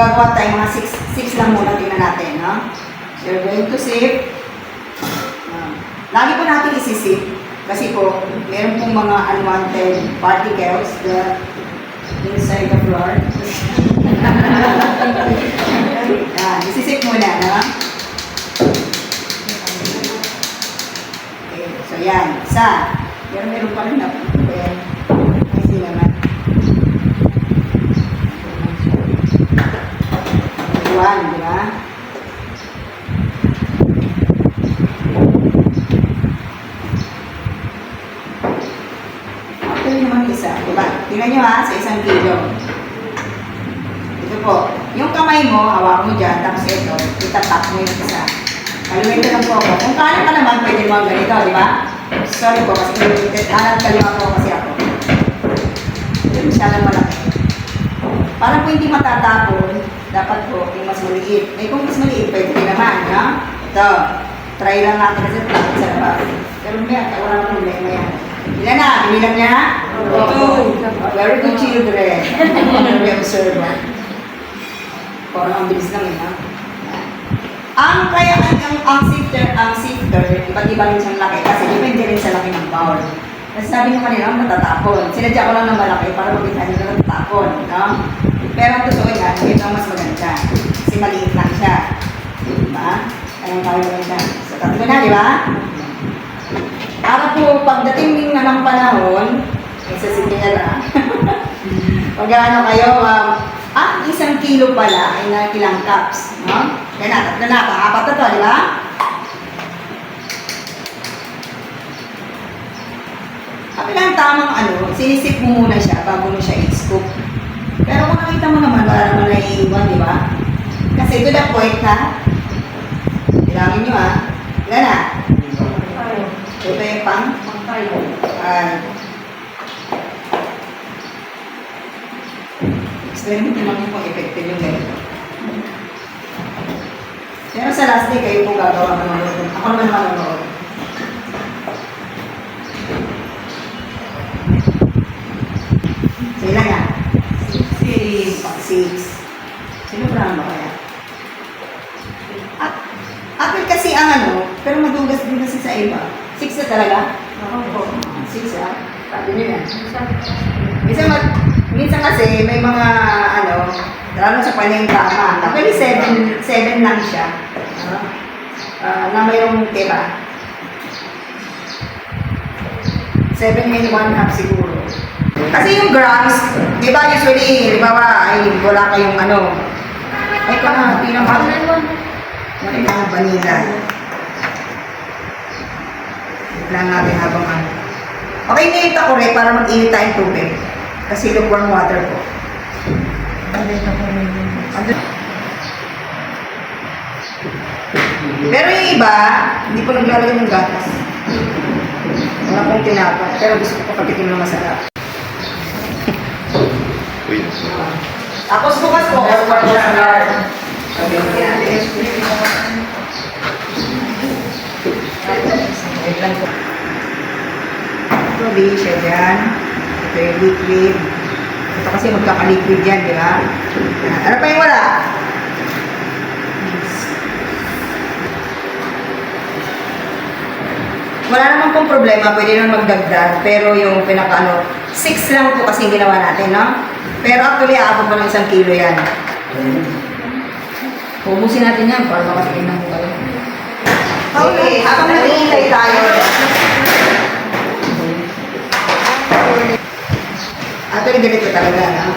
gagawa tayo mga 6 lang muna, tingnan natin, no? So, you're going to sip. Lagi po natin isisip. Kasi po, meron pong mga unwanted particles inside the floor. Isisip muna, no? Okay, so yan. Isa. Pero meron pa rin na. Kasi naman. One, di ba? Actually naman isa, di ba? Tingnan nyo ha, sa 1 kilo. Ito po, yung kamay mo, hawak mo dyan, tapos ito, itatap mo yung isa. Kaluwin lang po ako. Kung kaya ka naman, pwede mo ganito, di ba? Sorry po, kasi kaliwa po kasi ako. Siya lang malaki. Para po hindi matatapon, dapat po yung mas maliit. Eh kung mas maliit, pwede naman, no? Ito, try lang natin kasi bakit sa labas. Pero wala na problema yan. Ilan na? Binilang niya? Oo. Very good children. Very observant. Parang ang bilis lang yun, ha? Ang sifter, iba't iba rin siyang laki kasi depende rin sa laki ng bowl. Kasi sabi nyo kanina, matatapon. Sinadya ko lang ng malaki para makita nyo na natatapon, no? Pero ang totoo yan, ito ang mas maganda. Kasi maliit lang siya. Diba? Kayang kaya lang siya. So, tatlo na, di ba? Para po, pagdating din na ng panahon, nagsasipin na lang. Pag ano kayo, 1 kilo pala ay na ilang cups, no? Kaya na, tatlo na, pang-apat na to, di ba? Kapilang tamang sinisip mo muna siya bago mo siya i-scoop. Pero kung nakita mo naman, wala naman naiiwan, di ba? Kasi to the point na, bilangin nyo ilan na? Ito yung pang-tayo. Experiment naman kung effective yung ganito. Pero sa last day, kayo po gagawa manonood. Ako naman manonood. So, ilan yan? 6. Sino ba kaya? Apple kasi ang pero madugas din kasi sa iba. 6 na talaga? Oo. 6 Sabi nyo yan. Minsan kasi may mga lalo sa panayang tama. Actually 7 lang siya. Na mayroong tira. 7 and 1/2 siguro. Kasi yung grams, di ba usually, ay wala kayong ay ito na, pinang vanilla. Lang natin habang Okay, init ako rin para mag-init tayong tubig. Kasi lukewarm water po. Pero yung iba, hindi po naglalagay ng gatas. Wala pong tinapa. Pero gusto ko patikim ng masarap. Tapos bukas po, reservoir sa salad. Sabi ko natin. Wait lang po. Ito, di siya dyan. Ito yung liquid. Ito kasi magkaka-liquid yan, di ba? Ano pa yung wala? Wala naman pong problema, pwede naman magdagdag. Pero yung 6 lang po kasi ginawa natin, no? Pero actually, aabot pa ng 1 kilo yan. Pubusin natin yan para makatikin ng kayo. Okay, habang nag-iintay tayo. Actually, ganito talaga, no?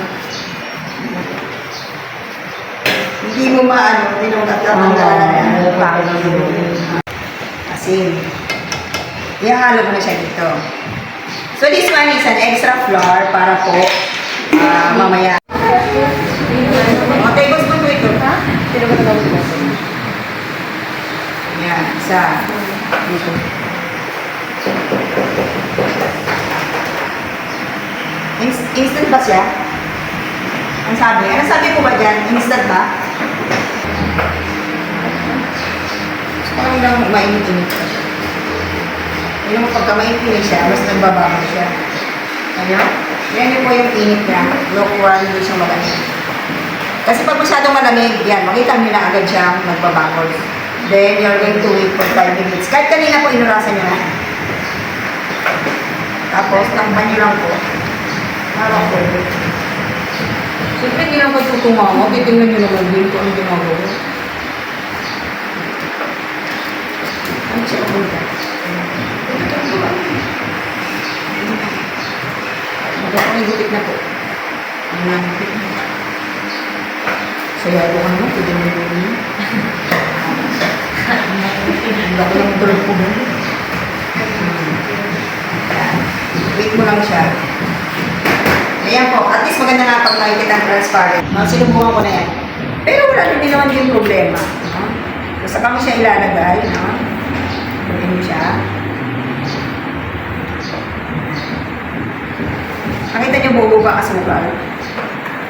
Hindi mo hindi mo tatanggalan yan. Asin. Ihalo mo na siya dito. So this one is an extra flour para po mamaya. Okay, gusto mo ito, ha? Sino ba ito? Yan, isa. Dito. Instant ba siya? Ang sabi? Ano sabi ko ba dyan? Instant ba? Parang lang mainit-init pa siya. Yung pagka mainit siya, mas nagbabago siya. Ano? Yan po yung init niya. Lukewarm, hindi siya malamig. Kasi pag masyadong malamig, yan, makita nyo na agad siyang nagbabakol. Then, you're going to wait for 5 minutes. Kahit kanina po, inurasan nyo na. Tapos, takpan nyo lang po. Parang po. Siyempre, hindi lang pagtutungawa. Titingnan nyo naman din kung ang ginagawa. Ano siya kapunta? Magkakang gutit na po. Ang nanggutit na. Saya ko naman, pwede mo yun. Hindi ako lang tulog po ba? Wait mo lang siya. Ayan po, at least maganda nga pag nakikita ang transparent. Sinubukan ko na yan. Pero wala din naman yung problema. No? So, saka mo siya ilalagay. No? Pagin mo siya. Nakita niyo bubo ba asukal?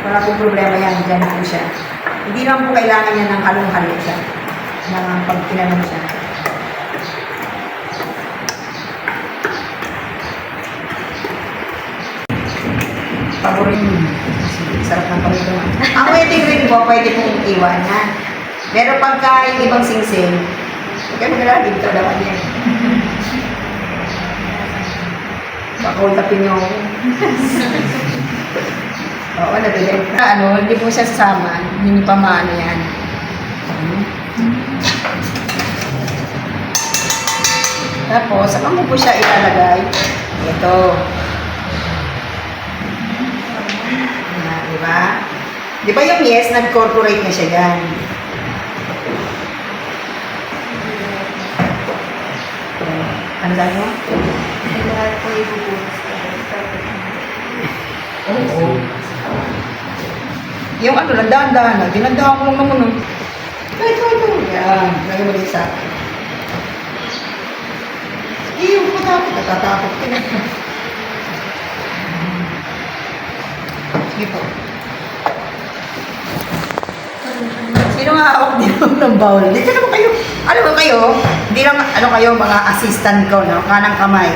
Wala pong problema yan. Diyan po siya. Hindi naman po kailangan niya ng halong-halo siya. Pag tinanong siya. Paborito. Sarap ng paborito. Ang wedding ring po, pwede pong iwanan. Pero pagka yung ibang singsing, kaya magala dito naman yan. Baka ultapin niyo ako. Oo, nabili. Hindi po siya sasama. Hindi pa maano yan. Tapos, saka mo po siya ilalagay. Ito. Diba? Di ba yung yes, nag-corporate na siya dyan. Ano lang mo? Lahat po ibubuhos. Oo. Yung ano lang, dahan-dahan na. Dinagdahan ko lang naman. Ito. Yan. Lagay mo din sa akin. Iyo, matakot. Natatakot ka na. Sige po. Sino nga hawak dito ng bowl? Dito naman kayo. Alam mo kayo, hindi lang kayo mga assistant ko, no? Kanang kamay.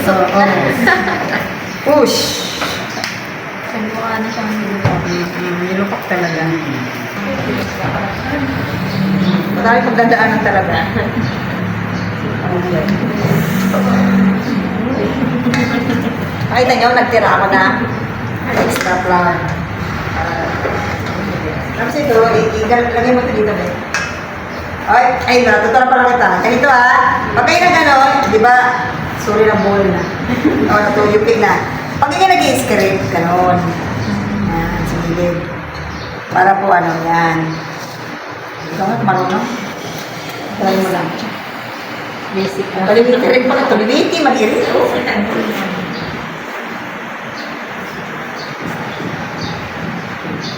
So, push. Sa mukha na siyang nilupok. Nilupok talaga. Marami pagdadaanan talaga. Nakita nyo, nagtira ako na extra flour. Tapos ito, lagay mo ito dito, be. Ay, natuto na pala kita. Ganito pag kayo na gano'n, di ba, sorry na bowl na. O, natuyupin na. Pag kayo nag-i-script, gano'n. Yan, sa gilid. Para po yan. Ikaw nga, marunong. Try mo lang. Basic lang. Palibiti rin pala. Tulibiti, mag-irit.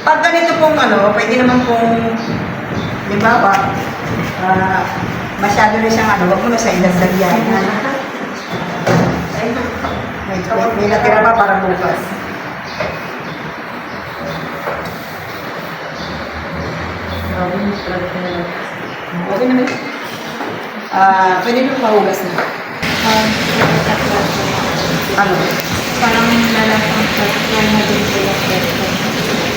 Pag ganito pong pwede naman pong, di ba, masyado na siyang wag mo na sa ilasag yan. May natira pa para bukas. Okay naman. Pwede nyo mahugas na. Ano? Parang lalasang yan na din sila.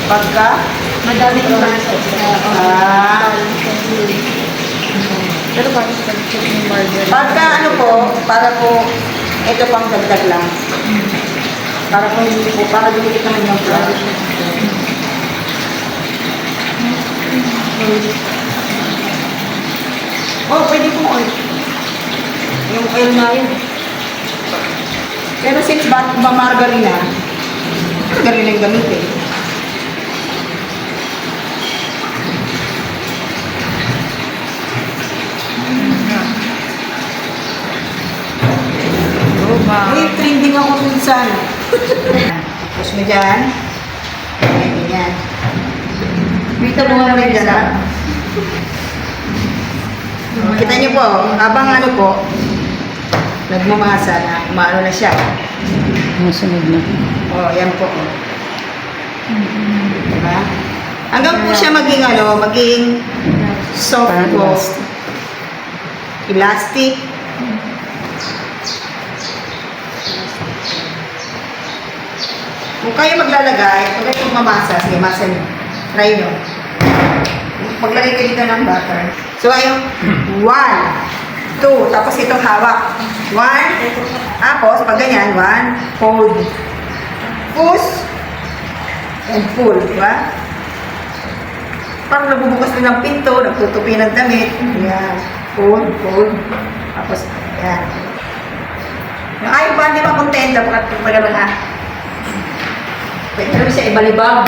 Pagka? Madaming baso sa pero parang sa yung margarine. Pagka para po, ito pang dagdag lang. Para po hindi po, para dumikit naman yung flour. Pwede po oil. Yung oil na yun. Pero since ba margarine na, margarine lang gamitin. Trending ako dun sa push mo dyan. Ganyan. Dito mo nga rin dyan Kita niyo po, habang nagmamasa na, umaano na siya. Masunod na. Yan po. Diba? Hanggang po siya maging soft po. Elastic. Kung kayo maglalagay, kung kayo magmamasa, sige, masa nyo. Try nyo. Maglagay kayo dito ng butter. So, ayun. 1, 2, tapos itong hawak. 1, tapos, pag ganyan, 1, hold. Push, and pull, di ba? Parang nabubukas din ng pinto, nagtutupi ng damit. Yan. Hold, hold. Tapos, yan. Yung ayaw ba, hindi ba kontenta? Bakit magalang ha? Pwede naman siya ibalibag.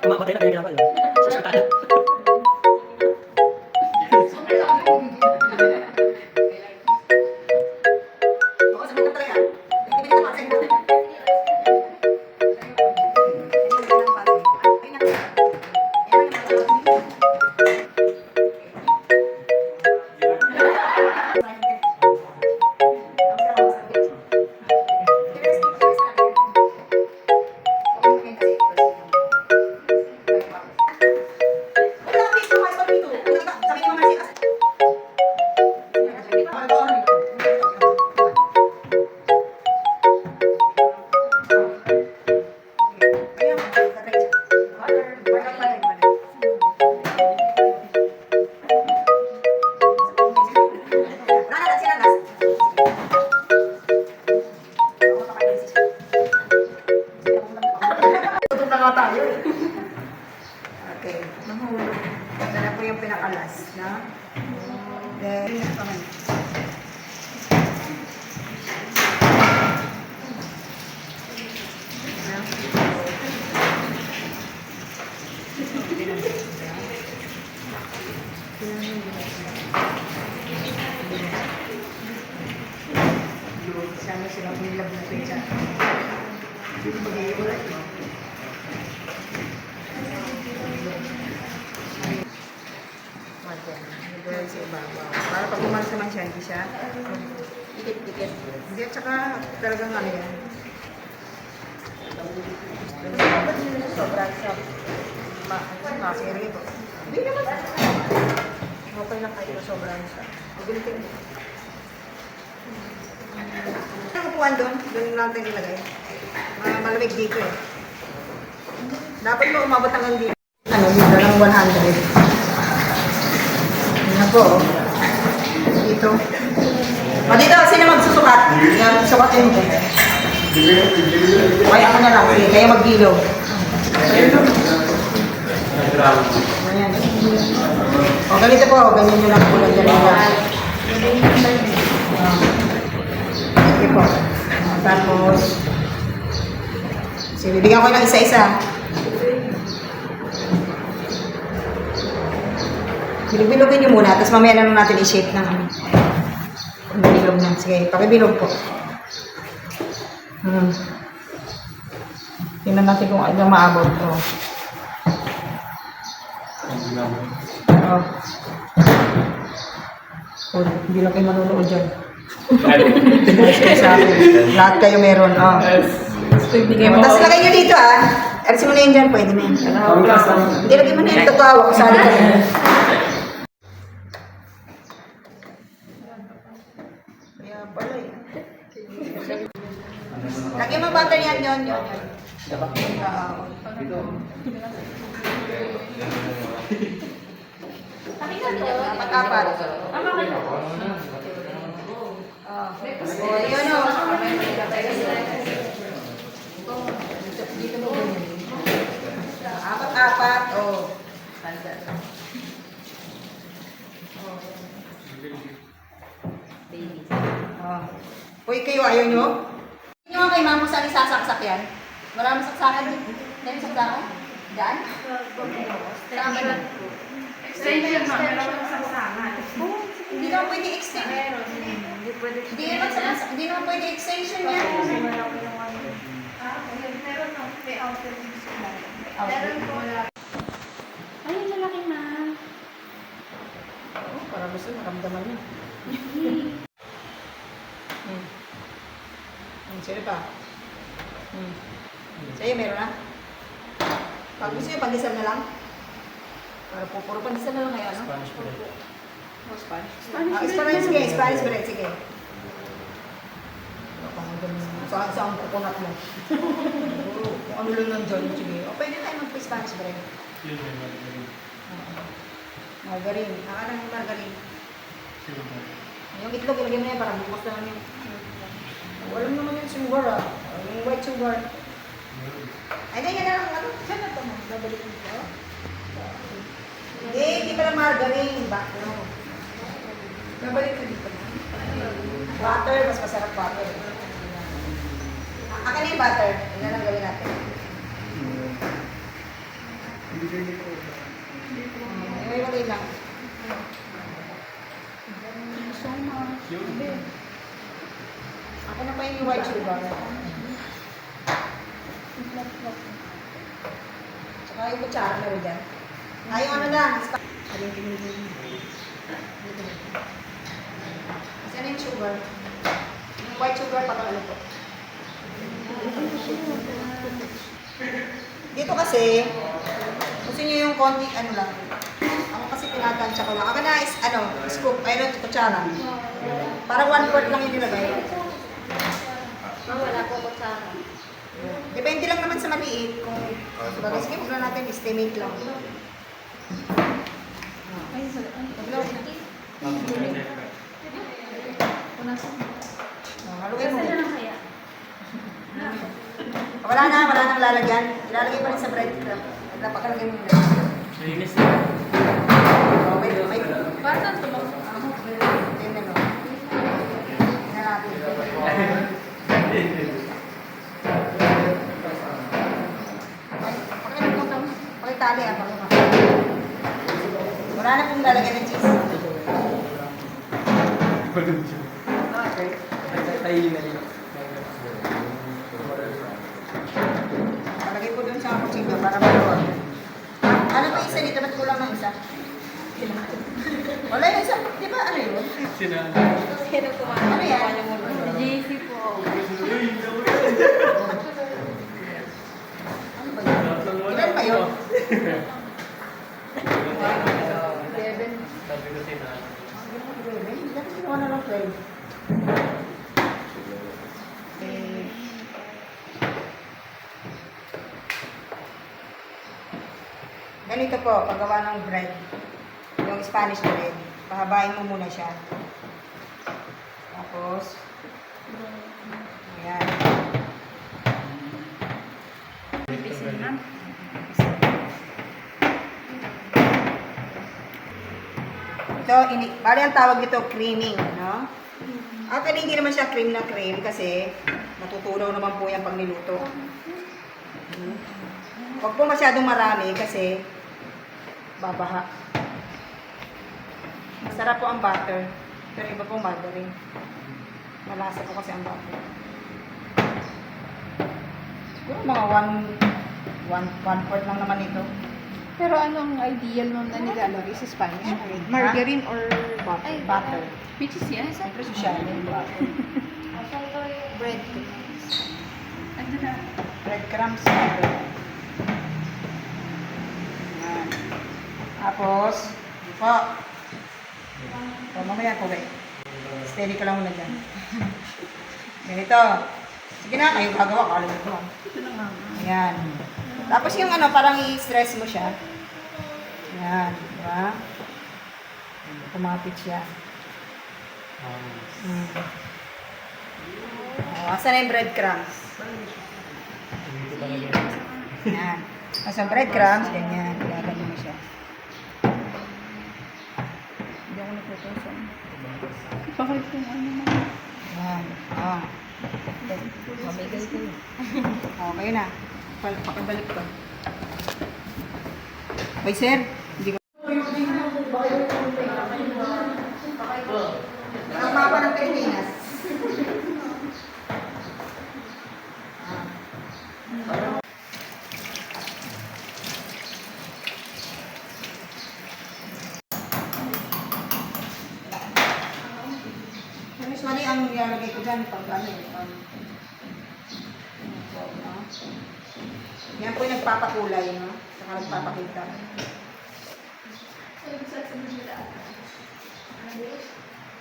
Mamatay na kaya ginagawa yun. Sa ospital. Okay. Ito na po yung pinakalas. Na? Then, ito naman. Sana sila kumilab na pizza. Pag-iulat mo. Dahil sa ibabaw. Para pag umalis naman siya, hindi siya dikit-dikit. Hindi, at saka talagang ano yan. Sobrang sa makasiri ito. Hindi naman. Okay lang kayo sobrang sa. Magunitin mo. Ang upuan doon, doon natin ilagay. Malamig dito eh. Dapat mo umabot hanggang dito. Ano, dito ng 100. Yan po. Dito. O dito, sino magsusukat? Yan, sukatin mo. Okay, ako na lang. Sige, kayo mag-gilo. Ayan. O, ganito po. Ganyan nyo lang po. Ganyan lang. Sige po. Tapos, sige, bibigyan ko ng isa-isa. Bilog-bilogin nyo muna, tapos mamaya na natin i-shape ng bilog na. Sige, pakibilog po. Tingnan natin kung ano maabot. Oh. Oh. Oh, hindi lang kayo manonood dyan. Sa akin. Lahat kayo meron. Oh. Tapos lagay nyo dito Alisin mo na yun dyan, pwede na yun. Hindi, lagay mo na yun. Tatawa ko sa ka. Kaya pala eh. Lagay mo butter yan, yun. Apat-apat. Oh, yun o. Apat-apat. Oh. Uy, kayo, ayaw nyo? Hindi nyo kay mamo saan isasaksak yan? Wala mo saksakan dito? Dahil saksakan? Daan? Saan ba dyan? Extension, ma'am. Meron ng saksakan. Hindi naman pwede extend. Hindi pwede. Hindi naman pwede extension yan. Meron ng may outer sila. Meron po. Ay, lalaki na. Oo, para gusto maramdaman niya. Sino pa? Sa'yo meron na? Pag gusto nyo, pandesal na lang? Para po, puro pandesal na lang ngayon, no? Spanish bread. Oh, Spanish. Spanish, sige. Spanish bread, sige. Saan coconut mo? Kung ano lang lang dyan, sige. O, pwede tayo magpa-Spanish bread. Margarine. Akala ng margarine. Yung itlog, ilagay mo na yan para bukas na lang yung... Walang naman yung sugar yung white sugar. Ay, yan na lang. Ano? Saan na ito mo? Babalik mo ito? Hindi pala margarine. No. Babalik ko dito. Butter, mas masarap butter. Akin na yung butter. Yan na lang gawin natin. Iwalay lang. So much. Ako na pa yung white sugar. Tsaka yung kutsara na rin dyan. Ay, yung ano lang. Kasi ano yung sugar? Yung white sugar pa ano po. Dito kasi, gusto nyo yung konti, ano lang. Ako kasi tinatansya ko lang. Ako na is, scoop, ayun, kutsara. Para 1/4 lang yung nilagay. Wala po kutsara. Depende lang naman sa maliit. Kung bagay, sige, huwag na natin, estimate lang. Ay, Haluin mo. Saan na kaya? Wala nang lalagyan. Ilalagay pa rin sa bread crumbs. Napakalagay mo nila. Malinis na. Wait. Basta ito ba? Yan na, no? Yan natin. Pakitali wala na pong lalagyan ng cheese. Palagay ko dun sa kutsilyo para maluwag. Ano pa isa dito? Ba't kulang ng isa? Wala yung isa. Di ba ano yun? Sino kumain? Ano yan? JC po. Ano ba yun? Ilan pa yun? 11. Sabi ko sa'yo na. Dapat ginawa na lang 12. Ganito po, paggawa ng bread, yung Spanish bread, pahabain mo muna siya. Tapos, ayan. Pipisin na. Ito, bali ang tawag nito, creaming, no? Actually, hindi naman siya cream na cream kasi natutunaw naman po yan pag niluto. Huwag po masyadong marami kasi babaha. Masarap po ang butter. Pero iba pong margarine. Malasa po kasi ang butter. Siguro mga 1/4 lang naman ito. Pero anong ideal mo na nilalagay sa Spanish bread? Margarine or butter? Butter. Which is yan? Siyempre social yung butter. Bread. Ano na? Breadcrumbs. Yan. Tapos, po. O, mamaya po, wait. Steady ka lang muna dyan. Ganito. Sige na, kayo gagawa. Kala mo ko. Ito na nga. Ayan. Tapos yung ano, parang i-stress mo siya. Ayan. Diba? Kumapit siya. Asan na yung breadcrumbs? Ayan. Tapos ang breadcrumbs, ganyan. Gagawin mo siya. Hindi ako natutusan. Bakit yung ano mo? Ayan. Ah. Mamigay ko. Okay na. Pakibalik ko. Hoy, sir. Hindi ko. Ang mapa ng Pilipinas. Usually, ang nilalagay ko dyan, pag ano eh, yan po yung nagpapakulay, no? Saka nagpapakita.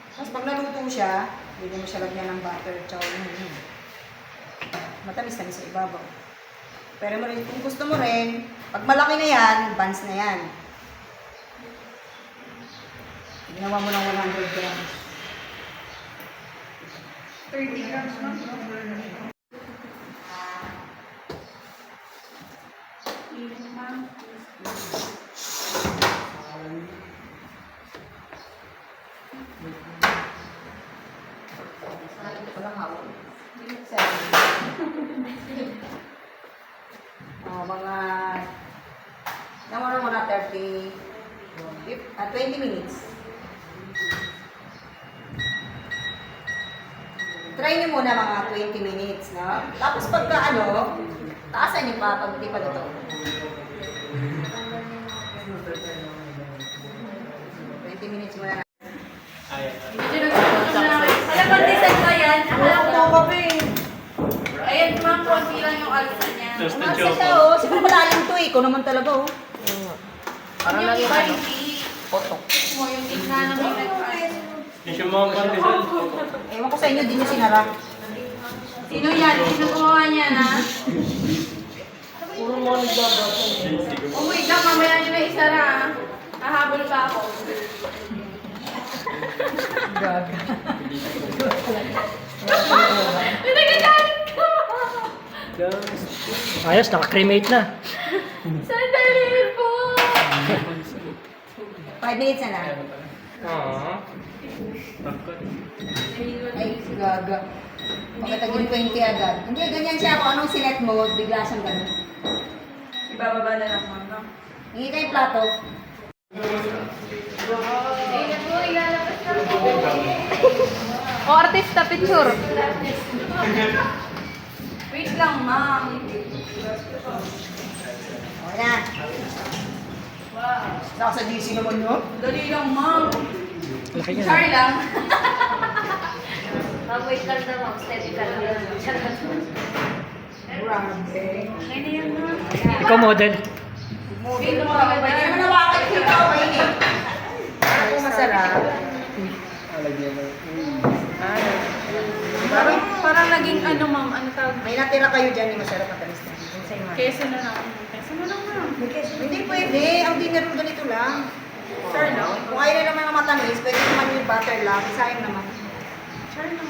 Tapos pag naluto siya, pwede mo siya lagyan ng butter, tsaka matamis-tamis sa ibabaw. Pero mo rin, kung gusto mo rin, pag malaki na yan, buns na yan. Ginawa mo ng 100 grams. 30 grams lang. Mga naman mga 20 minutes. Try nyo muna mga 20 minutes, no? Tapos pagka ano, taasan nyo pa pag di pa luto. 20 minutes muna na. Alam mo, design ko yan. Akala ko Ako pa eh. ayan, ma'am, konti lang yung alsa niya. Toasted Ano choco. siya oh? Siguro malalim to eh. Ikaw naman talaga oh. Yung iba hindi. Potok. Mo yung tigna ng electric. Yung sumama pa rin. Ewan ko sa inyo, di nyo sinara. Sino yan? Sino gumawa niya na? Oh, wait lang, mamaya nyo na isara. Hahabol pa ako. Nagagalit ka! Ayos, naka-cremate na. Sandali po! 5 minutes na na. Oo. Ay, gaga. Pagkatagin 20 agad. Hindi, ganyan siya. Kung anong sinet mo, bigla siyang ganun. Ibababa na lang, ma'am, no? Hingi kayo plato. Ayun na po, ilalabas na po. O, artista picture. Wait lang, ma'am. O na. Wow. Naka sa GC naman no? Dali lang, ma'am. Laki niya. Sorry lang. Wait lang na ma'am, steady ka lang. Grabe. Okay na yan, ma'am. Ikaw model. Wait lang, Pwede ma'am. naman nawakan kita ako kayo eh. Ako masarap. Parang naging ano, ma'am, ano tawag? May natira kayo dyan, yung masarap na tamis na. Keso na lang. Keso na lang, ma'am. Hindi pwede. Ang dinner roll ganito lang. Sure lang. Kung ayaw na naman ng matamis, pwede naman yung butter lang. Sayang naman. Sure lang.